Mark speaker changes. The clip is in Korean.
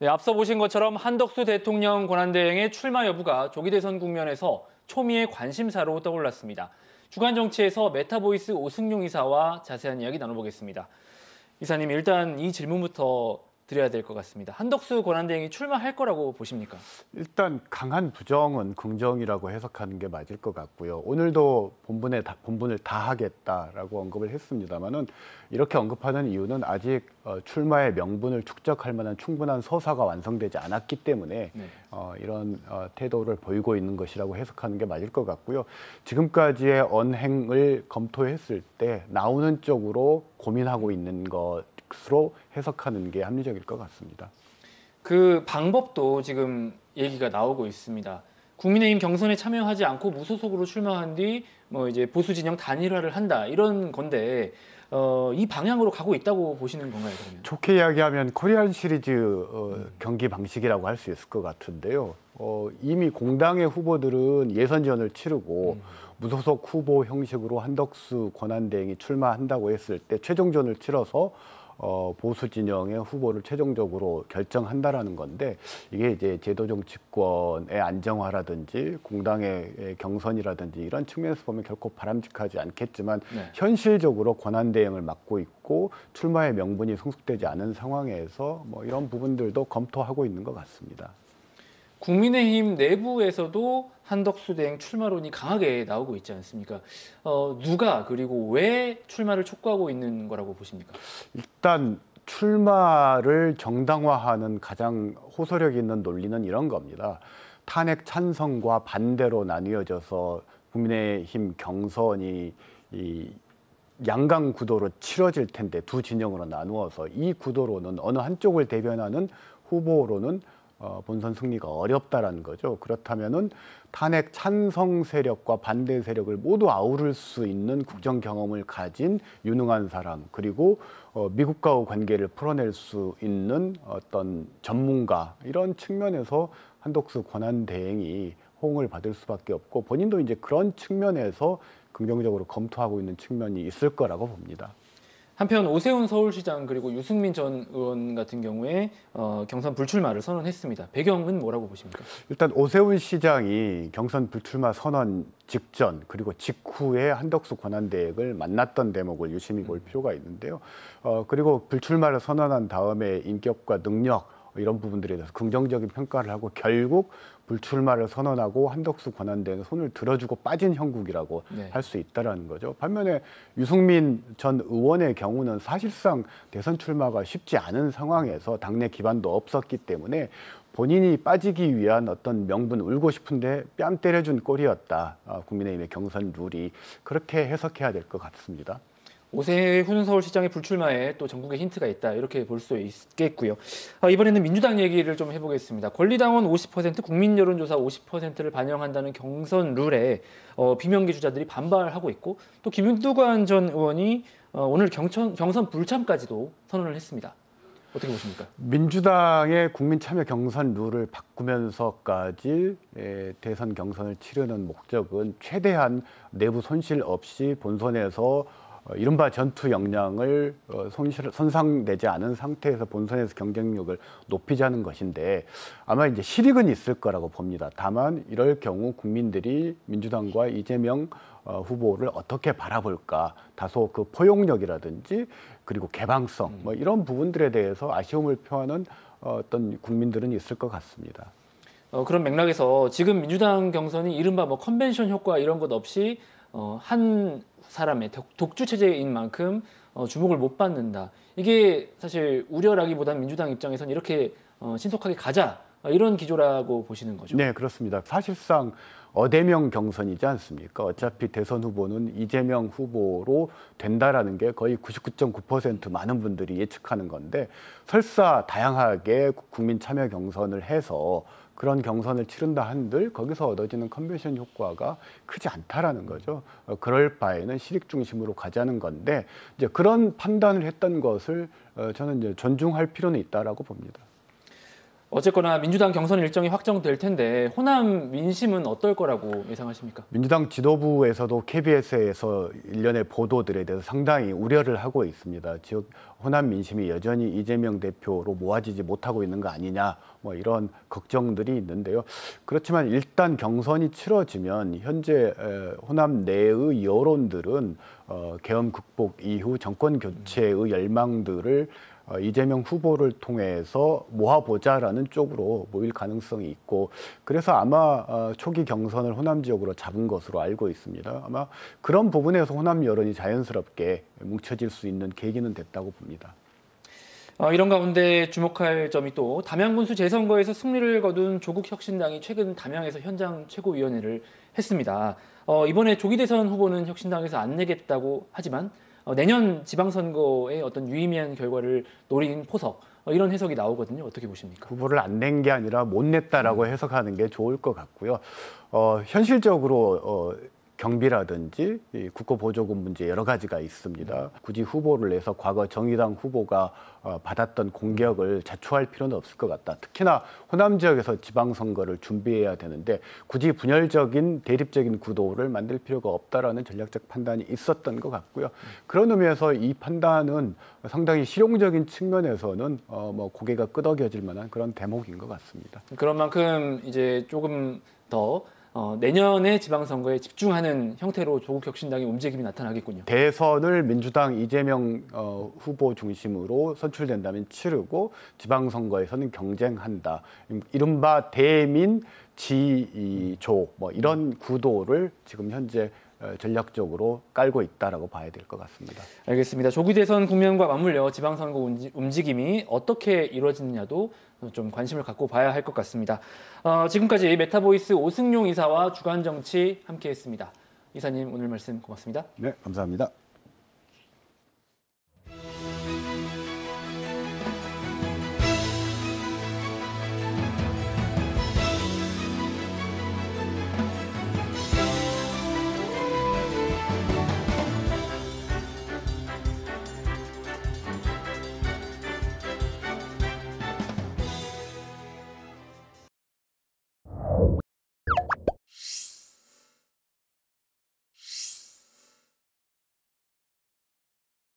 Speaker 1: 네, 앞서 보신 것처럼 한덕수 대통령 권한대행의 출마 여부가 조기 대선 국면에서 초미의 관심사로 떠올랐습니다. 주간 정치에서 메타보이스 오승용 이사와 자세한 이야기 나눠보겠습니다. 이사님, 일단 이 질문부터 드려야 될 것 같습니다. 한덕수 권한대행이 출마할 거라고 보십니까?
Speaker 2: 일단 강한 부정은 긍정이라고 해석하는 게 맞을 것 같고요. 오늘도 본분을 다 하겠다라고 언급을 했습니다만은 이렇게 언급하는 이유는 아직 출마의 명분을 축적할 만한 충분한 서사가 완성되지 않았기 때문에 이런 태도를 보이고 있는 것이라고 해석하는 게 맞을 것 같고요. 지금까지의 언행을 검토했을 때 나오는 쪽으로 고민하고 있는 것으로 해석하는 게 합리적일 것 같습니다.
Speaker 1: 그 방법도 지금 얘기가 나오고 있습니다. 국민의힘 경선에 참여하지 않고 무소속으로 출마한 뒤 이제 보수 진영 단일화를 한다 이런 건데 이 방향으로 가고 있다고 보시는 건가요, 그러면?
Speaker 2: 좋게 이야기하면 코리안 시리즈 경기 방식이라고 할 수 있을 것 같은데요. 이미 공당의 후보들은 예선 지원을 치르고 무소속 후보 형식으로 한덕수 권한대행이 출마한다고 했을 때 최종전을 치러서 보수 진영의 후보를 최종적으로 결정한다라는 건데, 이게 이제 제도적 집권의 안정화라든지 공당의 경선이라든지 이런 측면에서 보면 결코 바람직하지 않겠지만 현실적으로 권한대행을 맡고 있고 출마의 명분이 성숙되지 않은 상황에서 이런 부분들도 검토하고 있는 것 같습니다.
Speaker 1: 국민의힘 내부에서도 한덕수 대행 출마론이 강하게 나오고 있지 않습니까? 누가 그리고 왜 출마를 촉구하고 있는 거라고 보십니까?
Speaker 2: 일단 출마를 정당화하는 가장 호소력 있는 논리는 이런 겁니다. 탄핵 찬성과 반대로 나뉘어져서 국민의힘 경선이 이 양강 구도로 치러질 텐데, 두 진영으로 나누어서 이 구도로는 어느 한쪽을 대변하는 후보로는 본선 승리가 어렵다라는 거죠. 그렇다면은 탄핵 찬성 세력과 반대 세력을 모두 아우를 수 있는 국정 경험을 가진 유능한 사람, 그리고 미국과의 관계를 풀어낼 수 있는 어떤 전문가, 이런 측면에서 한덕수 권한대행이 호응을 받을 수밖에 없고, 본인도 이제 그런 측면에서 긍정적으로 검토하고 있는 측면이 있을 거라고 봅니다.
Speaker 1: 한편 오세훈 서울시장 그리고 유승민 전 의원 같은 경우에 경선 불출마를 선언했습니다. 배경은 뭐라고 보십니까?
Speaker 2: 일단 오세훈 시장이 경선 불출마 선언 직전 그리고 직후에 한덕수 권한대행을 만났던 대목을 유심히 볼 필요가 있는데요. 그리고 불출마를 선언한 다음에 인격과 능력, 이런 부분들에 대해서 긍정적인 평가를 하고 결국 불출마를 선언하고 한덕수 권한대행은 손을 들어주고 빠진 형국이라고 할 수 있다는 거죠. 반면에 유승민 전 의원의 경우는 사실상 대선 출마가 쉽지 않은 상황에서 당내 기반도 없었기 때문에 본인이 빠지기 위한 어떤 명분, 울고 싶은데 뺨 때려준 꼴이었다. 국민의힘의 경선 룰이 그렇게 해석해야 될 것 같습니다.
Speaker 1: 오세훈 서울시장의 불출마에 또 전국에 힌트가 있다, 이렇게 볼 수 있겠고요. 이번에는 민주당 얘기를 좀 해보겠습니다. 권리당원 50%, 국민 여론조사 50%를 반영한다는 경선 룰에 비명계 주자들이 반발하고 있고, 또 김두관 전 의원이 오늘 경선 불참까지도 선언을 했습니다. 어떻게 보십니까?
Speaker 2: 민주당의 국민 참여 경선 룰을 바꾸면서까지 대선 경선을 치르는 목적은 최대한 내부 손실 없이 본선에서 이른바 전투 역량을 손상되지 않은 상태에서 본선에서 경쟁력을 높이자는 것인데, 아마 이제 실익은 있을 거라고 봅니다. 다만 이럴 경우 국민들이 민주당과 이재명 후보를 어떻게 바라볼까, 다소 그 포용력이라든지 그리고 개방성, 이런 부분들에 대해서 아쉬움을 표하는 어떤 국민들은 있을 것 같습니다.
Speaker 1: 그런 맥락에서 지금 민주당 경선이 이른바 컨벤션 효과 이런 것 없이 한 사람의 독주 체제인 만큼 주목을 못 받는다. 이게 사실 우려라기보다는 민주당 입장에서는 이렇게 신속하게 가자, 이런 기조라고 보시는 거죠?
Speaker 2: 네, 그렇습니다. 사실상 어대명 경선이지 않습니까? 어차피 대선 후보는 이재명 후보로 된다라는 게 거의 99.9% 많은 분들이 예측하는 건데, 설사 다양하게 국민 참여 경선을 해서 그런 경선을 치른다 한들 거기서 얻어지는 컨벤션 효과가 크지 않다라는 거죠. 그럴 바에는 실익 중심으로 가자는 건데, 이제 그런 판단을 했던 것을 저는 이제 존중할 필요는 있다라고 봅니다.
Speaker 1: 어쨌거나 민주당 경선 일정이 확정될 텐데 호남 민심은 어떨 거라고 예상하십니까?
Speaker 2: 민주당 지도부에서도 KBS에서 일련의 보도들에 대해서 상당히 우려를 하고 있습니다. 즉 호남 민심이 여전히 이재명 대표로 모아지지 못하고 있는 거 아니냐, 뭐 이런 걱정들이 있는데요. 그렇지만 일단 경선이 치러지면 현재 호남 내의 여론들은 계엄 극복 이후 정권 교체의 열망들을 이재명 후보를 통해서 모아보자라는 쪽으로 모일 가능성이 있고, 그래서 아마 초기 경선을 호남 지역으로 잡은 것으로 알고 있습니다. 아마 그런 부분에서 호남 여론이 자연스럽게 뭉쳐질 수 있는 계기는 됐다고 봅니다.
Speaker 1: 이런 가운데 주목할 점이 또 담양군수 재선거에서 승리를 거둔 조국혁신당이 최근 담양에서 현장 최고위원회를 했습니다. 이번에 조기 대선 후보는 혁신당에서 안 내겠다고 하지만 내년 지방선거의 어떤 유의미한 결과를 노린 포석, 이런 해석이 나오거든요. 어떻게 보십니까?
Speaker 2: 후보를 안 낸 게 아니라 못 냈다라고 해석하는 게 좋을 것 같고요. 현실적으로 경비라든지 이 국고보조금 문제 여러 가지가 있습니다. 굳이 후보를 내서 과거 정의당 후보가 받았던 공격을 자초할 필요는 없을 것 같다. 특히나 호남 지역에서 지방선거를 준비해야 되는데 굳이 분열적인 대립적인 구도를 만들 필요가 없다라는 전략적 판단이 있었던 것 같고요. 그런 의미에서 이 판단은 상당히 실용적인 측면에서는 뭐 고개가 끄덕여질 만한 그런 대목인 것 같습니다.
Speaker 1: 그런 만큼 이제 조금 더 내년의 지방선거에 집중하는 형태로 조국혁신당의 움직임이 나타나겠군요.
Speaker 2: 대선을 민주당 이재명 후보 중심으로 선출된다면 치르고 지방선거에서는 경쟁한다. 이른바 대민 지조 뭐 이런 구도를 지금 현재 전략적으로 깔고 있다라고 봐야 될 것 같습니다.
Speaker 1: 알겠습니다. 조기 대선 국면과 맞물려 지방선거 움직임이 어떻게 이루어지느냐도 좀 관심을 갖고 봐야 할 것 같습니다. 지금까지 메타보이스 오승용 이사와 주간정치 함께했습니다. 이사님 오늘 말씀 고맙습니다.
Speaker 2: 네, 감사합니다.